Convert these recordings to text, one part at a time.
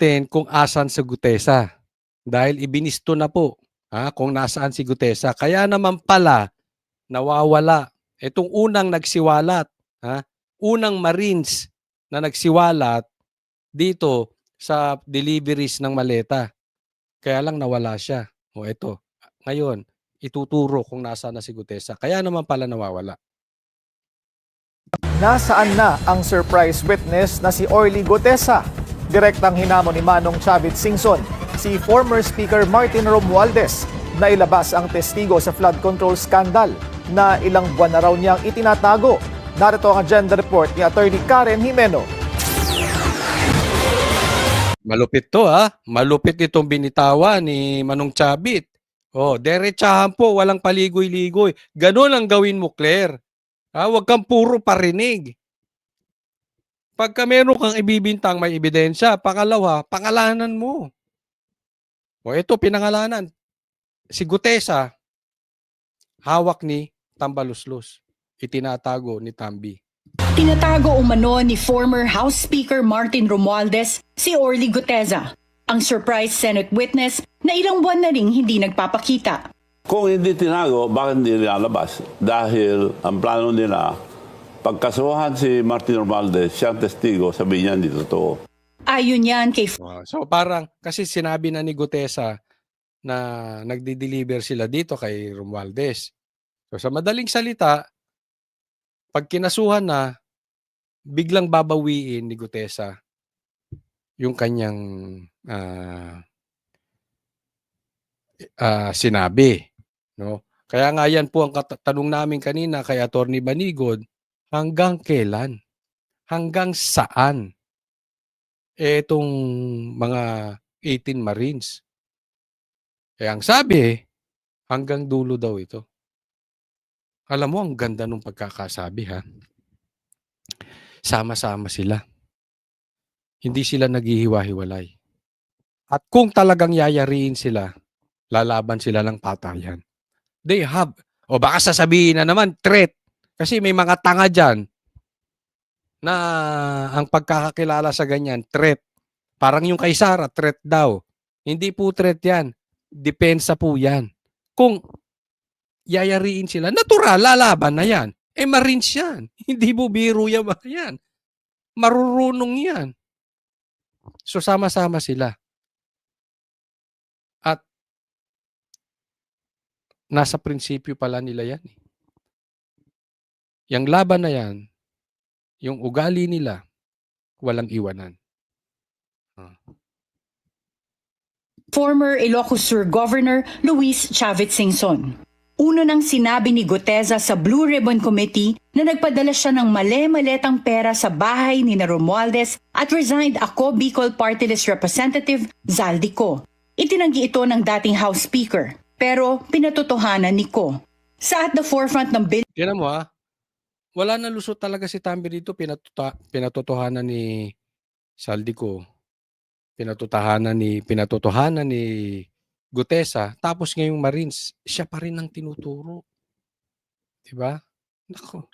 natin kung asan si Gutesa. Dahil ibinisto na po kung nasaan si Gutesa. Kaya naman pala nawawala. Itong unang nagsiwalat, unang Marines na nagsiwalat dito sa deliveries ng maleta. Kaya lang nawala siya. O ito, ngayon, ituturo kung nasaan na si Gutesa. Kaya naman pala nawawala. Nasaan na ang surprise witness na si Orly Gutesa? Direktang hinamon ni Manong Chavit Singson si former Speaker Martin Romualdez na ilabas ang testigo sa flood control scandal na ilang buwan na raw niyang itinatago. Narito ang agenda report ni Attorney Karen Jimeno. Malupit to Malupit itong binitawan ni Manong Chavit. Derechahan po, walang paligoy-ligoy. Ganun ang gawin mo, Claire. Huwag kang puro parinig. Pagka meron kang ibibintang may ebidensya, pangalawa, pangalanan mo. Ito pinangalanan. Si Gutesa, hawak ni Tambaluslos. Itinatago ni Tambi. Tinatago umano ni former House Speaker Martin Romualdez si Orly Gutesa, ang surprise Senate witness na ilang buwan na ring hindi nagpapakita. Kung hindi tinago, bakit hindi nilalabas? Dahil ang plano nila, pagkasuhan si Martin Romualdez, siyang testigo, sabi niya hindi totoo. Ayon yan kay... So parang, kasi sinabi na ni Gutesa na nagdi-deliver sila dito kay Romualdez. So sa madaling salita, pag kinasuhan na, biglang babawiin ni Gutesa yung kanyang sinabi. No? Kaya nga yan po ang tanong namin kanina kay Attorney Banigod, hanggang kailan? Hanggang saan? Itong mga 18 Marines. Ang sabi, hanggang dulo daw ito. Alam mo, ang ganda nung pagkakasabi Sama-sama sila. Hindi sila naghihiwa-hiwalay. At kung talagang yayariin sila, lalaban sila ng patayan. They have, baka sasabihin na naman, threat. Kasi may mga tanga dyan na ang pagkakakilala sa ganyan, threat. Parang yung kay Sara, threat daw. Hindi po threat yan. Depensa po yan. Kung yayariin sila, natural, lalaban na yan. Marines yan. Hindi mo biro yan. Marurunong yan. So sama-sama sila. At nasa prinsipyo pala nila yan. Yang laban na yan, yung ugali nila, walang iwanan. Former Ilocos Sur Governor Luis Chavit Singson. Uno nang sinabi ni Gutesa sa Blue Ribbon Committee na nagpadala siya ng mali-maletang pera sa bahay ni Romualdez at resigned ako Bicol Party List Representative Zaldico. Itinanggi ito ng dating House Speaker, pero pinatotohanan ni Ko. Sa at the forefront ng bill... Tignan mo wala na lusot talaga si Tambi dito, pinatotohanan ni Zaldico. Pinatotohanan ni Gutesa, tapos ngayong Marines, siya pa rin ang tinuturo. Diba? Nako.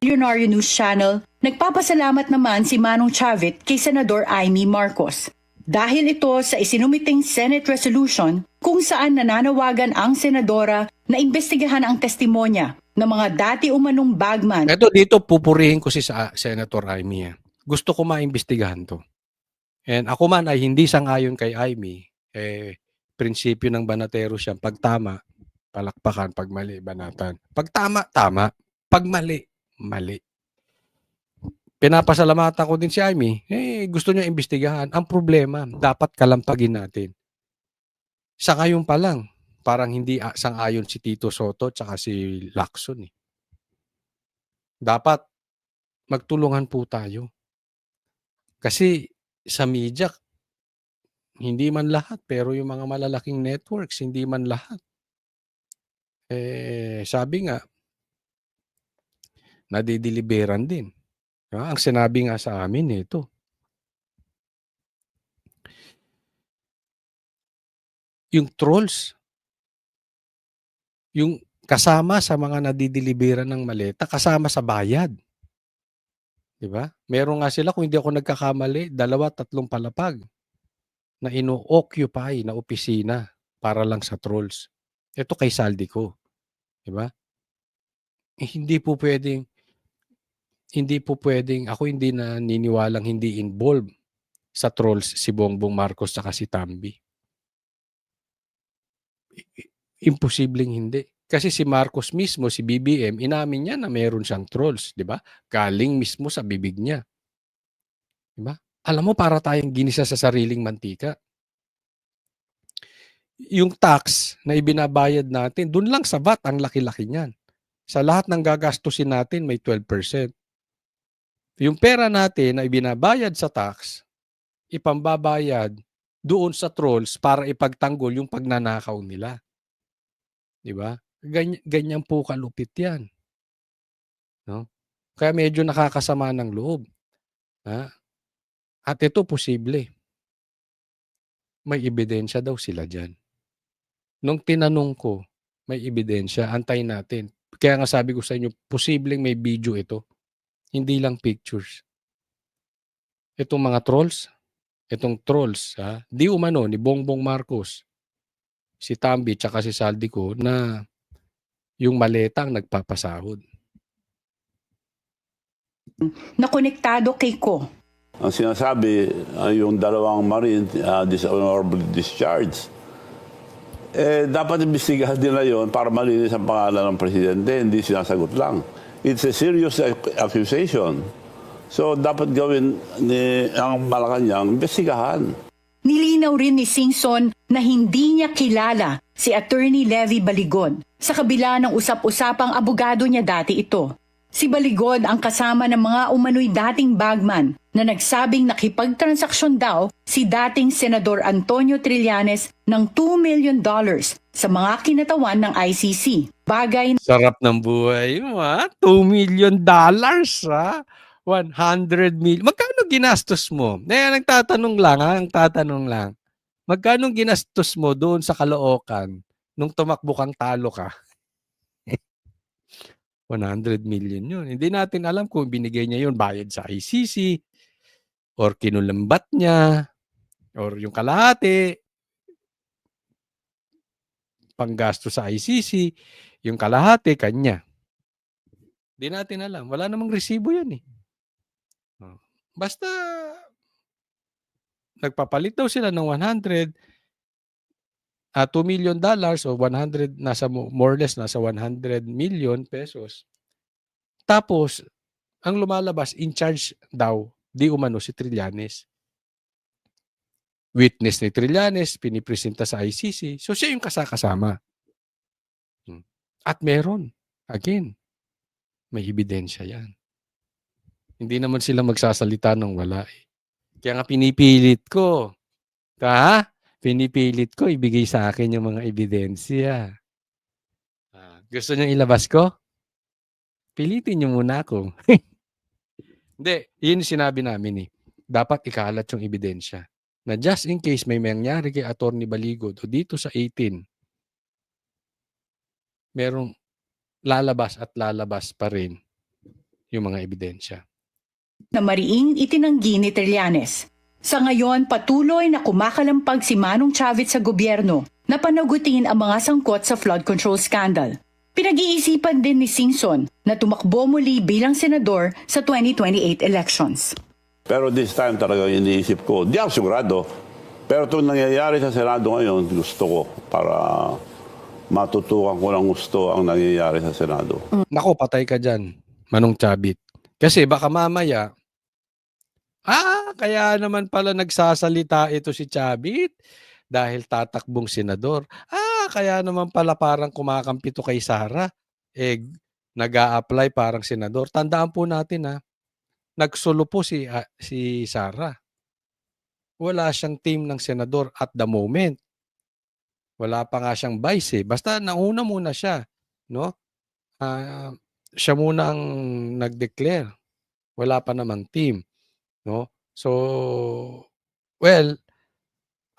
Milyonaryo News Channel, nagpapasalamat naman si Manong Chavit kay Senador Amy Marcos. Dahil ito sa isinumiting Senate resolution kung saan nananawagan ang senadora na imbestigahan ang testimonya ng mga dati umanong bagman. Ito dito pupurihin ko si Senator Amy. Gusto ko maimbestigahan to. And ako man ay hindi sang-ayon kay Amy, prinsipyo ng Banatero siya, pag tama, palakpakan, pag mali, banatan. Pag tama, tama. Pag mali, mali. Pinapasalamatan ko din si Amy, gusto niya imbestigahan. Ang problema, dapat kalampagin natin. Sa ngayon pa lang, parang hindi sang-ayon si Tito Soto tsaka si Lacson. Dapat magtulungan po tayo. Kasi sa media, hindi man lahat, pero yung mga malalaking networks, hindi man lahat. Sabi nga, nadideliveran din. Ang sinabi nga sa amin ito. Yung trolls, yung kasama sa mga nadideliveran ng maleta, kasama sa bayad. 'Di ba? Meron nga sila kung hindi ako nagkakamali, 2, 3 palapag na ino-occupy na opisina para lang sa trolls. Ito kay Saldico, 'di ba? Hindi po puwedeng ako hindi naniniwalang hindi involved sa trolls si Bongbong Marcos tsaka si Tamby. Imposibleng hindi. Kasi si Marcos mismo, si BBM, inamin niya na meron siyang trolls, 'di ba? Galing mismo sa bibig niya, 'di ba? Alam mo para tayong ginisa sa sariling mantika. Yung tax na ibinabayad natin, dun lang sa VAT ang laki-laki niyan. Sa lahat ng gagastusin natin may 12%. Yung pera natin na ibinabayad sa tax, ipambabayad doon sa trolls para ipagtanggol yung pagnanakaw nila. 'Di ba? Ganyan po kalupit 'yan, no? Kaya medyo nakakasama ng loob, ha? At ito posible, may ebidensya daw sila diyan. Nung tinanong ko, may ebidensya, antayin natin. Kaya nga sabi ko sa inyo, posibleng may video ito, hindi lang pictures. Itong mga trolls, di umano ni Bongbong Marcos, si Tamby tsaka si Saldico na yung maleta ang nagpapasahod. Na konektado kay Ko. Ang sinasabi, yung dalawang Marine dishonorably discharged, dapat imbestigahan nila yon para malinis ang pangalan ng presidente, hindi sinasagot lang. It's a serious accusation. So dapat gawin ang Malacanang, imbestigahan. Nilinaw rin ni Singson na hindi niya kilala si Attorney Levy Baligon sa kabila ng usap-usapang abogado niya dati ito. Si Baligon ang kasama ng mga umano'y dating bagman na nagsabing nakipagtransaksyon daw si dating Senador Antonio Trillanes ng $2 million sa mga kinatawan ng ICC. Bagay na Sarap ng buhay mo, ha? $2 million, ha? 100 million. Magkano ginastos mo? Ang tatanong lang. Magkano ginastos mo doon sa Caloocan nung tumakbo kang talo ka? 100 million yun. Hindi natin alam kung binigay niya yun bayad sa ICC or kinulambat niya or yung kalahati panggasto sa ICC, yung kalahati kanya. Hindi natin alam. Wala namang resibo yan eh. Basta nagpapalit daw sila ng 100 $2 million o 100 more or less nasa 100 million pesos. Tapos ang lumalabas in charge daw di umano si Trillanes. Witness ni Trillanes pinipresenta sa ICC. So siya yung kasama. At meron again may ebidensya yan. Hindi naman sila magsasalita ng wala eh. Kaya nga pinipilit ko. Pinipilit ko ibigay sa akin yung mga ebidensya. Gusto niyong ilabas ko? Pilitin niyo muna ako. Hindi, yun sinabi namin eh. Dapat ikalat yung ebidensya. Na just in case may mangyari kay Atty. Baligod o dito sa 18, merong lalabas pa rin yung mga ebidensya. na mariing itinanggi ni Trillanes. Sa ngayon, patuloy na kumakalampag si Manong Chavit sa gobyerno na panagutin ang mga sangkot sa flood control scandal. Pinag-iisipan din ni Singson na tumakbo muli bilang senador sa 2028 elections. Pero this time talaga iniisip ko, di ako sigurado. Pero itong nangyayari sa Senado ngayon, gusto ko para matutukan ko ng gusto ang nangyayari sa Senado. Nako, patay ka dyan, Manong Chavit. Kasi baka mamaya, kaya naman pala nagsasalita ito si Chavit dahil tatakbong senador. Kaya naman pala parang kumakampi to kay Sara. Nag-a-apply parang senador. Tandaan po natin nagsolo po si Sara. Wala siyang team ng senador at the moment. Wala pa nga siyang vice eh. Basta nauna muna siya, no? Siya muna ang nag-declare. Wala pa namang team, no? So, well,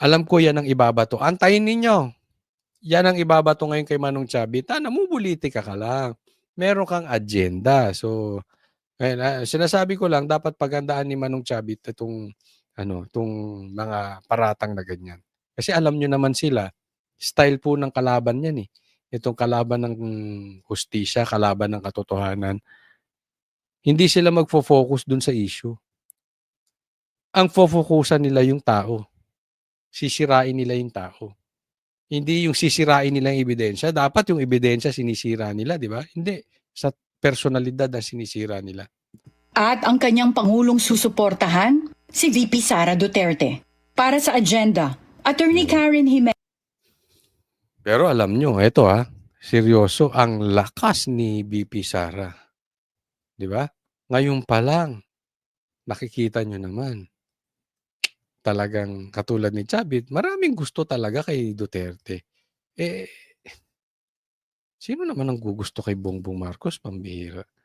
alam ko yan ang ibabato. Antayin ninyo. Yan ang ibabato ngayon kay Manong Chavit. Namubuliti ka lang. Meron kang agenda. So, Sinasabi ko lang dapat paghandaan ni Manong Chavit itong mga paratang na ganyan. Kasi alam nyo naman sila, style po ng kalaban yan eh. Itong kalaban ng hustisya, kalaban ng katotohanan. Hindi sila magfo-focus dun sa issue. Ang focusan nila yung tao. Sisirain nila yung tao. Hindi yung sisirain nila yung ebidensya. Dapat yung ebidensya sinisira nila, di ba? Hindi. Sa personalidad ang sinisira nila. At ang kanyang pangulong susuportahan, si VP Sara Duterte. Para sa agenda, Attorney Karen Jimenez. Pero alam nyo, eto seryoso ang lakas ni VP Sara. Di ba? Ngayon pa lang, nakikita nyo naman. Talagang katulad ni Chavit, maraming gusto talaga kay Duterte. Sino naman ang gugusto kay Bongbong Marcos? Pambihira.